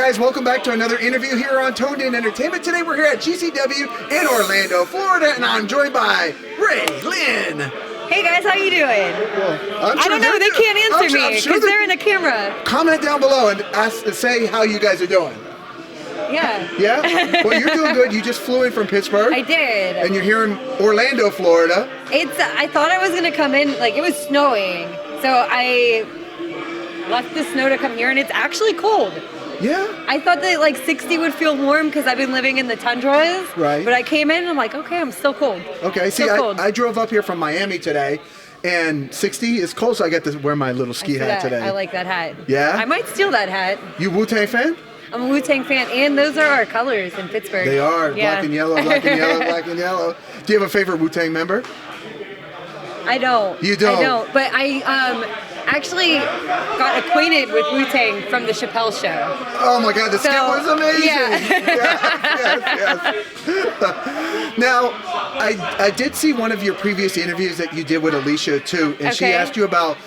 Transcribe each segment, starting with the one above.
guys, welcome back to another interview here on Toned In Entertainment. Today we're here at GCW in Orlando, Florida, and I'm joined by Ray Lyn. Hey guys, how you doing? Well, I don't know, they can't answer me because they're in a camera. Comment down below and say how you guys are doing. Yeah. Yeah? Well, you're doing good. You just flew in from Pittsburgh. I did. And you're here in Orlando, Florida. I thought I was going to come in, like it was snowing. So I left the snow to come here and it's actually cold. Yeah. I thought that like 60 would feel warm because I've been living in the tundras. Right. But I came in and I'm like, okay, I'm still cold. Okay, see, I drove up here from Miami today, and 60 is cold, so I get to wear my little ski hat today. I like that hat. Yeah? I might steal that hat. You Wu-Tang fan? I'm a Wu-Tang fan, and those are our colors in Pittsburgh. They are. Yeah. Black and yellow, black and yellow, black and yellow. Do you have a favorite Wu-Tang member? I don't. You don't? I don't, but I actually got acquainted with Wu-Tang from the Chappelle Show. Oh my God, the skit was amazing. Yeah. yes. Now, I did see one of your previous interviews that you did with Alicia too, and she asked you about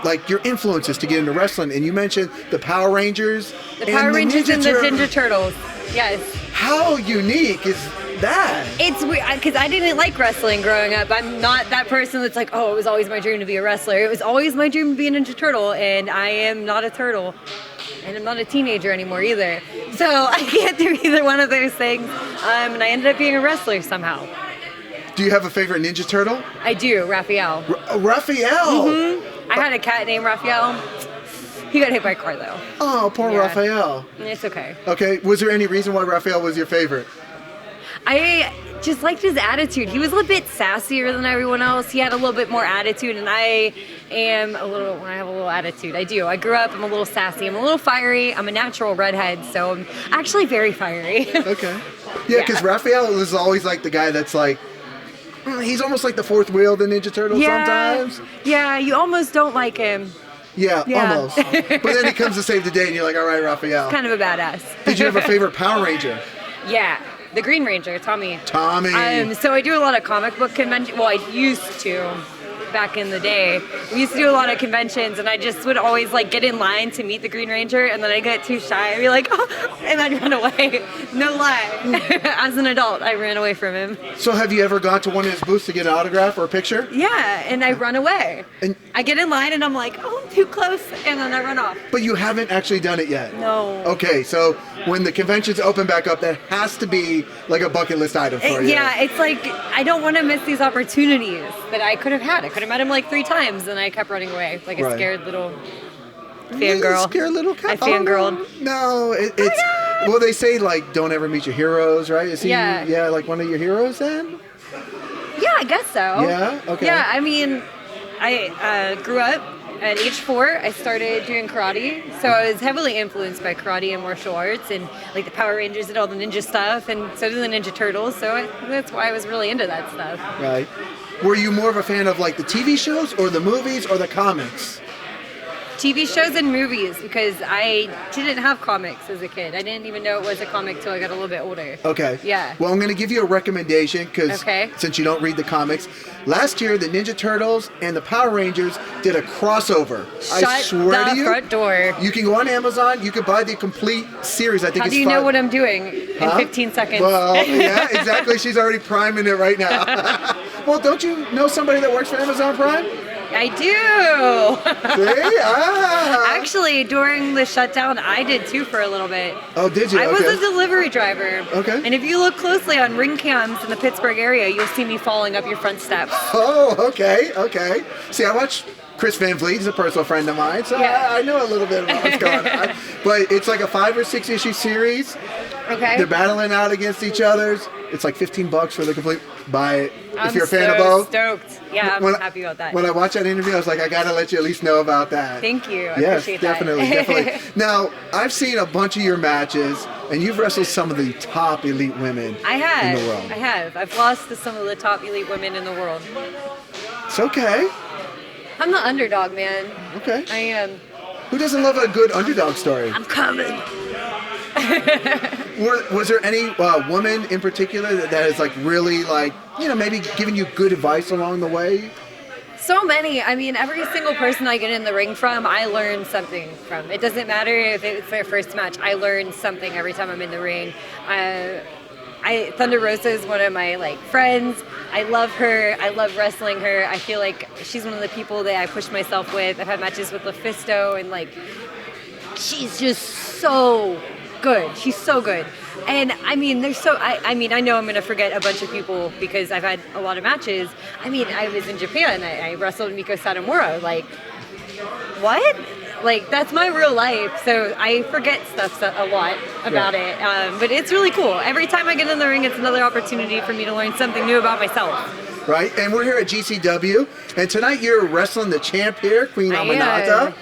like your influences to get into wrestling, and you mentioned the Power Rangers. The Power Rangers and the Ninja Turtles. Yes. How unique is that? It's weird because I didn't like wrestling growing up. I'm not that person that's like, oh, it was always my dream to be a wrestler. It was always my dream to be a Ninja Turtle, and I am not a turtle. And I'm not a teenager anymore either. So I can't do either one of those things. And I ended up being a wrestler somehow. Do you have a favorite Ninja Turtle? I do, Raphael. Raphael? Mm-hmm. I had a cat named Raphael. He got hit by a car though. Oh, poor Raphael. It's okay. Okay, was there any reason why Raphael was your favorite? I just liked his attitude. He was a little bit sassier than everyone else. He had a little bit more attitude, and I have a little attitude. I do. I grew up, I'm a little sassy. I'm a little fiery. I'm a natural redhead, so I'm actually very fiery. Okay. Yeah, because Raphael was always like the guy that's like, he's almost like the fourth wheel of the Ninja Turtles sometimes. Yeah, you almost don't like him. Yeah, almost. But then he comes to save the day, and you're like, all right, Raphael. Kind of a badass. Did you have a favorite Power Ranger? Yeah. The Green Ranger, Tommy. Tommy. So I do a lot of comic book conventions. Well, I used to back in the day. We used to do a lot of conventions, and I just would always like get in line to meet the Green Ranger, and then I get too shy. I'd be like, oh, and I'd run away. No lie. As an adult, I ran away from him. So have you ever gone to one of his booths to get an autograph or a picture? Yeah, and I run away. And I get in line, and I'm like, oh, I'm too close, and then I run off. But you haven't actually done it yet? No. Okay, so when the conventions open back up, that has to be like a bucket list item for you. Yeah, it's like, I don't want to miss these opportunities that I could have had. I could have met him like 3 times, and I kept running away like a scared little fangirl. Scared little cat. I fangirled. Oh, no, it's well, they say like don't ever meet your heroes, right? Is he like one of your heroes then? Yeah, I guess so. Yeah. Okay. Yeah, I mean, I grew up at age 4. I started doing karate, so I was heavily influenced by karate and martial arts, and like the Power Rangers and all the ninja stuff, and so did the Ninja Turtles. So that's why I was really into that stuff. Right. Were you more of a fan of like the TV shows or the movies or the comics? TV shows and movies, because I didn't have comics as a kid. I didn't even know it was a comic till I got a little bit older. Okay. Yeah. Well, I'm going to give you a recommendation because since you don't read the comics, last year the Ninja Turtles and the Power Rangers did a crossover. I swear to you. Front door. You can go on Amazon. You can buy the complete series. I think How do you know what I'm doing in 15 seconds? Well, yeah, exactly. She's already priming it right now. Well, don't you know somebody that works for Amazon Prime? I do. See? Actually, during the shutdown, I did too for a little bit. Oh, did you? I was a delivery driver. Okay. And if you look closely on ring cams in the Pittsburgh area, you'll see me falling up your front steps. Oh, okay. See, I watch Chris Van Vliet. He's a personal friend of mine, so I know a little bit about what's going on. But it's like a 5 or 6 issue series. Okay. They're battling out against each other. It's like $15 for the complete. Buy it if you're a fan of both. I'm stoked. Yeah, I'm happy about that. When I watched that interview, I was like, I gotta let you at least know about that. Thank you. I yes, appreciate definitely, that. definitely. Now, I've seen a bunch of your matches, and you've wrestled some of the top elite women in the world. I have. I've lost to some of the top elite women in the world. It's okay. I'm the underdog, man. Okay. I am. Who doesn't love a good underdog story? I'm coming. Was there any woman in particular that is like really like, maybe giving you good advice along the way? So many. I mean, every single person I get in the ring from, I learn something from. It doesn't matter if it's their first match. I learn something every time I'm in the ring. Thunder Rosa is one of my friends. I love her. I love wrestling her. I feel like she's one of the people that I push myself with. I've had matches with LuFisto, and she's just so good. She's so good. And I mean, I know I'm going to forget a bunch of people because I've had a lot of matches. I mean, I was in Japan. I wrestled Miko Satomura. What? That's my real life. So I forget stuff a lot about it. But it's really cool. Every time I get in the ring, it's another opportunity for me to learn something new about myself. Right. And we're here at GCW. And tonight you're wrestling the champ here, Queen Aminata.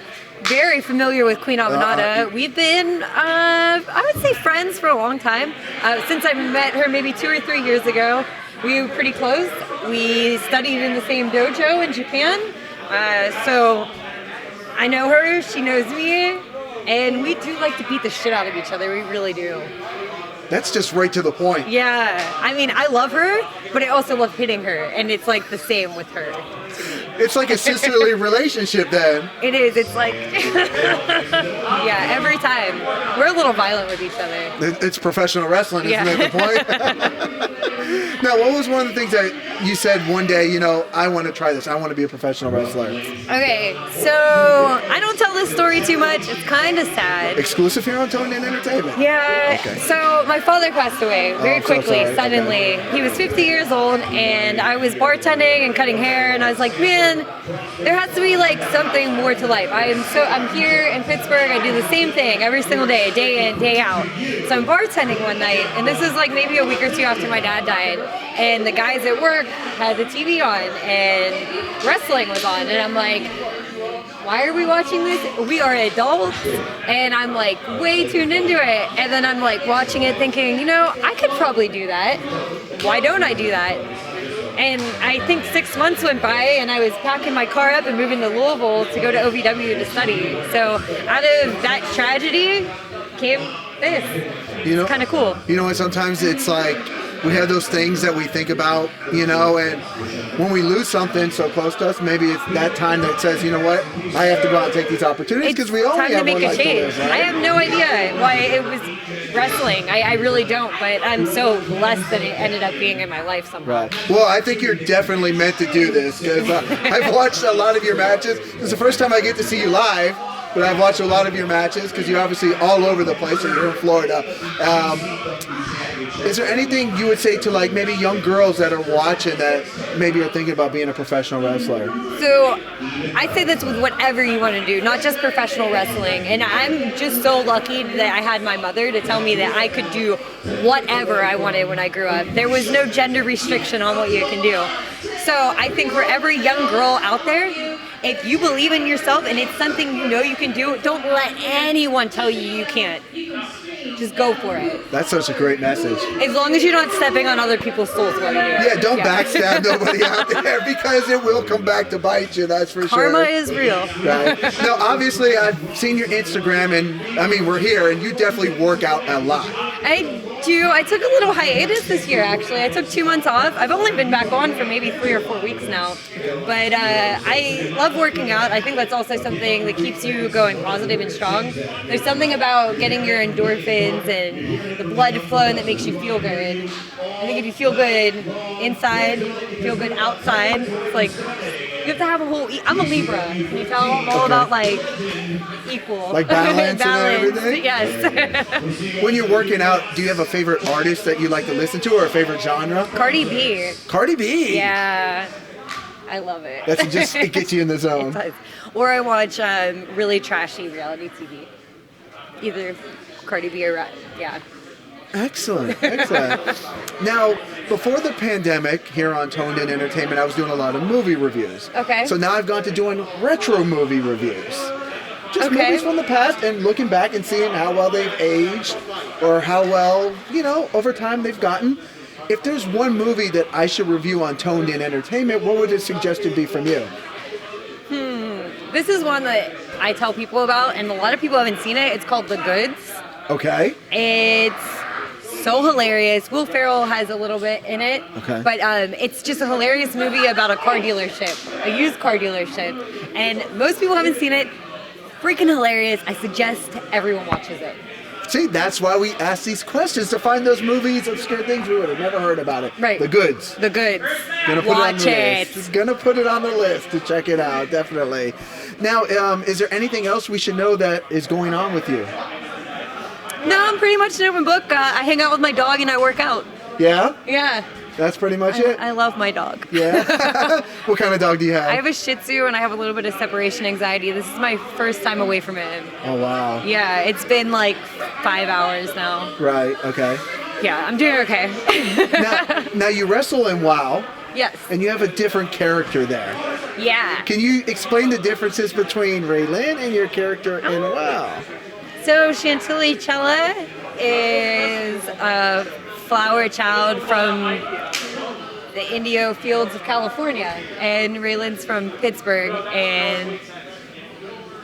Very familiar with Queen Aminata. We've been, I would say, friends for a long time. Since I met her maybe 2 or 3 years ago, we were pretty close. We studied in the same dojo in Japan. So I know her, she knows me, and we do like to beat the shit out of each other. We really do. That's just right to the point. Yeah. I mean, I love her, but I also love hitting her, and it's the same with her. It's like a sisterly relationship then. It is. It's yeah, every time. We're a little violent with each other. It's professional wrestling, isn't it the point? Now, what was one of the things that you said one day, I want to try this. I want to be a professional wrestler? Okay, so I don't tell this story too much. It's kind of sad. Exclusive here on Toned In Entertainment? Yeah. Okay. So my father passed away very quickly, so suddenly. Okay. He was 50 years old, and I was bartending and cutting hair, and I was like, man, there has to be something more to life. I'm here in Pittsburgh. I do the same thing every single day in, day out. So I'm bartending one night, and this is maybe a week or two after my dad died, and the guys at work had the TV on, and wrestling was on, and I'm like, why are we watching this? We are adults, and I'm way tuned into it, and then I'm watching it thinking, I could probably do that. Why don't I do that? And I think 6 months went by, and I was packing my car up and moving to Louisville to go to OVW to study. So out of that tragedy came this. It's kind of cool. And sometimes it's we have those things that we think about, and when we lose something so close to us, maybe it's that time that says, you know what, I have to go out and take these opportunities because we only have one life to live, right? I have no idea why it was wrestling. I really don't, but I'm so blessed that it ended up being in my life somehow. Right. Well, I think you're definitely meant to do this because I've watched a lot of your matches. It's the first time I get to see you live. But I've watched a lot of your matches because you're obviously all over the place and you're in Florida. Is there anything you would say to maybe young girls that are watching that maybe are thinking about being a professional wrestler? So I say this with whatever you want to do, not just professional wrestling. And I'm just so lucky that I had my mother to tell me that I could do whatever I wanted when I grew up. There was no gender restriction on what you can do. So I think for every young girl out there, if you believe in yourself and it's something you can do, don't let anyone tell you can't. Just go for it. That's such a great message. As long as you're not stepping on other people's souls while you do it. Yeah, don't backstab nobody out there because it will come back to bite you, that's for sure. Karma is real. Right. Now, obviously, I've seen your Instagram, and we're here, and you definitely work out a lot. I do. I took a little hiatus this year, actually. I took 2 months off. I've only been back on for maybe 3 or 4 weeks now. But I love working out. I think that's also something that keeps you going positive and strong. There's something about getting your endorphins and the blood flowing that makes you feel good. I think if you feel good inside, feel good outside, it's you have to have a whole... I'm a Libra. Can you tell? I'm all about equal. Balance and everything? Yes. When you're working out, do you have a favorite artist that you like to listen to or a favorite genre? Cardi B. Cardi B? Yeah. I love it. It gets you in the zone. It does. Or I watch really trashy reality TV. Either Cardi B or yeah. Excellent. Now, before the pandemic, here on Toned In Entertainment, I was doing a lot of movie reviews. Okay. So now I've gone to doing retro movie reviews. Just movies from the past and looking back and seeing how well they've aged or how well, over time they've gotten. If there's one movie that I should review on Toned In Entertainment, what would a suggestion be from you? This is one that I tell people about, and a lot of people haven't seen it. It's called The Goods. Okay. It's so hilarious. Will Ferrell has a little bit in it, Okay. but it's just a hilarious movie about a car dealership, a used car dealership, and most people haven't seen it. Freaking hilarious. I suggest everyone watches it. See, that's why we ask these questions, to find those movies, obscure things we would have never heard about it. Right. The goods. The goods. Gonna put Watch it on the it. list. Gonna put it on the list to check it out, definitely. Now, is there anything else we should know that is going on with you? No, I'm pretty much an open book. I hang out with my dog and I work out. Yeah? Yeah. That's pretty much it? I love my dog. Yeah? What kind of dog do you have? I have a Shih Tzu and I have a little bit of separation anxiety. This is my first time away from him. Oh, wow. Yeah, it's been like 5 hours now. Right, okay. Yeah, I'm doing okay. Now you wrestle in WoW, Yes. and you have a different character there. Yeah. Can you explain the differences between Ray Lyn and your character in WoW? So Chantilly Cella is a flower child from the Indio fields of California, and Ray Lyn's from Pittsburgh, and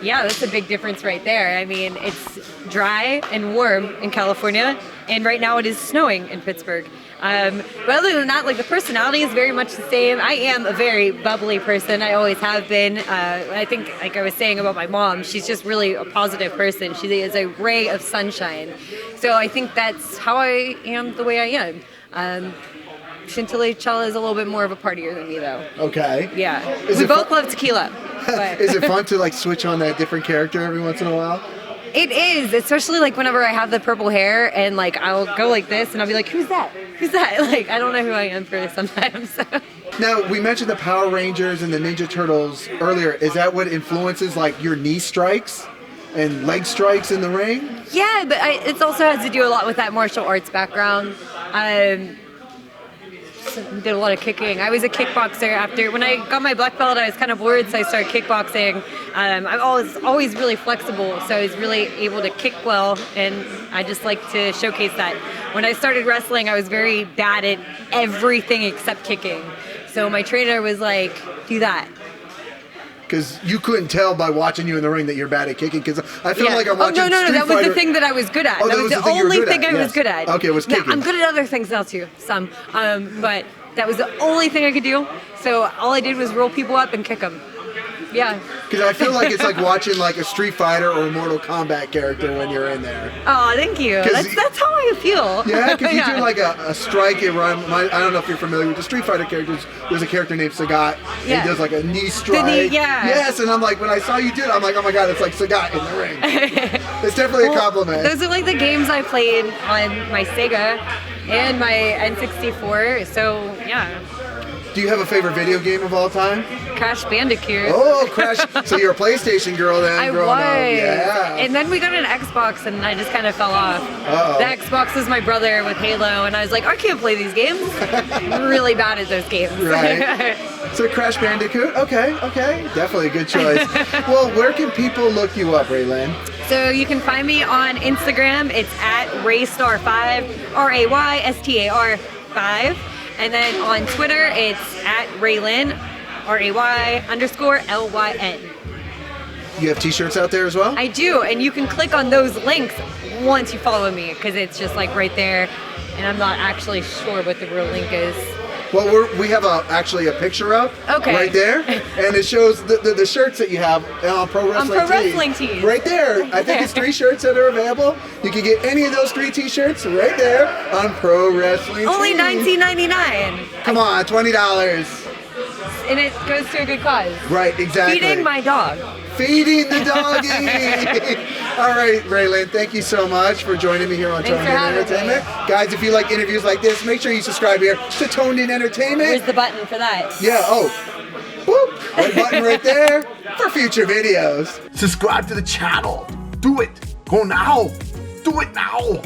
yeah, that's a big difference right there. I mean, it's dry and warm in California, and right now it is snowing in Pittsburgh. But other than that, like, the personality is very much the same. I am a very bubbly person. I always have been. I think, like I was saying about my mom, she's just really a positive person. She is a ray of sunshine. So I think that's how I am the way I am. Chantilly Chella is a little bit more of a partier than me, though. Okay. Yeah. Is We it both fun- love tequila. But Is it fun to like switch on that different character every once in a while? It is, especially like whenever I have the purple hair and like I'll go like this and I'll be like, who's that? Who's that? Like, I don't know who I am for sometimes. Now, we mentioned the Power Rangers and the Ninja Turtles earlier. Is that what influences like your knee strikes and leg strikes in the ring? Yeah, but it also has to do a lot with that martial arts background. Did a lot of kicking. I was a kickboxer after, when I got my black belt, I was kind of bored, so I started kickboxing. I'm always really flexible, so I was really able to kick well, and I just like to showcase that. When I started wrestling, I was very bad at everything except kicking. So my trainer was like, do that. Because you couldn't tell by watching you in the ring that you're bad at kicking. Because I feel like I'm watching no, Street that was Fighter. the thing that I was good at. Oh, that was the thing you were only good thing at, I was yes. good at. Okay, it was kicking. Now, I'm good at other things now too, some. But that was the only thing I could do. So all I did was roll people up and kick them. Yeah. Because I feel like it's like watching like a Street Fighter or a Mortal Kombat character when you're in there. Oh, thank you. That's how I feel. Yeah, because you do like a strike and run. I don't know if you're familiar with the Street Fighter characters. There's a character named Sagat. Yeah. He does like a knee strike. Yeah. Yes, and I'm like, when I saw you do it, I'm like, oh my god, it's like Sagat in the ring. It's definitely a compliment. Those are like the games I played on my Sega and my N64. So yeah. Do you have a favorite video game of all time? Crash Bandicoot. Oh, Crash. So you're a PlayStation girl then, I growing was. up. Yeah. And then we got an Xbox and I just kind of fell off. Uh-oh. The Xbox was my brother with Halo and I was like, I can't play these games. I'm really bad at those games. Right. So Crash Bandicoot. Okay. Definitely a good choice. Well, where can people look you up, Ray Lyn? So you can find me on Instagram. It's at Raystar5, RAYSTAR 5. And then on Twitter, it's at Ray Lyn, RAY_LYN. You have t-shirts out there as well? I do, and you can click on those links once you follow me, because it's just like right there, and I'm not actually sure what the real link is. Well, we have actually a picture up right there, and it shows the shirts that you have on Pro Wrestling On Pro Wrestling Tees. Right there. I think it's 3 shirts that are available. You can get any of those 3 t-shirts right there on Pro Wrestling Only Tees. $19.99. Come on, $20. And it goes to a good cause. Right, exactly. Feeding my dog. Feeding the doggy. All right, Ray Lyn, thank you so much for joining me here on Thanks Toned for In having Entertainment. me. Guys, if you like interviews like this, make sure you subscribe here to Toned In Entertainment. Where's the button for that? Yeah, boop, red button right there for future videos. Subscribe to the channel. Do it. Go now. Do it now.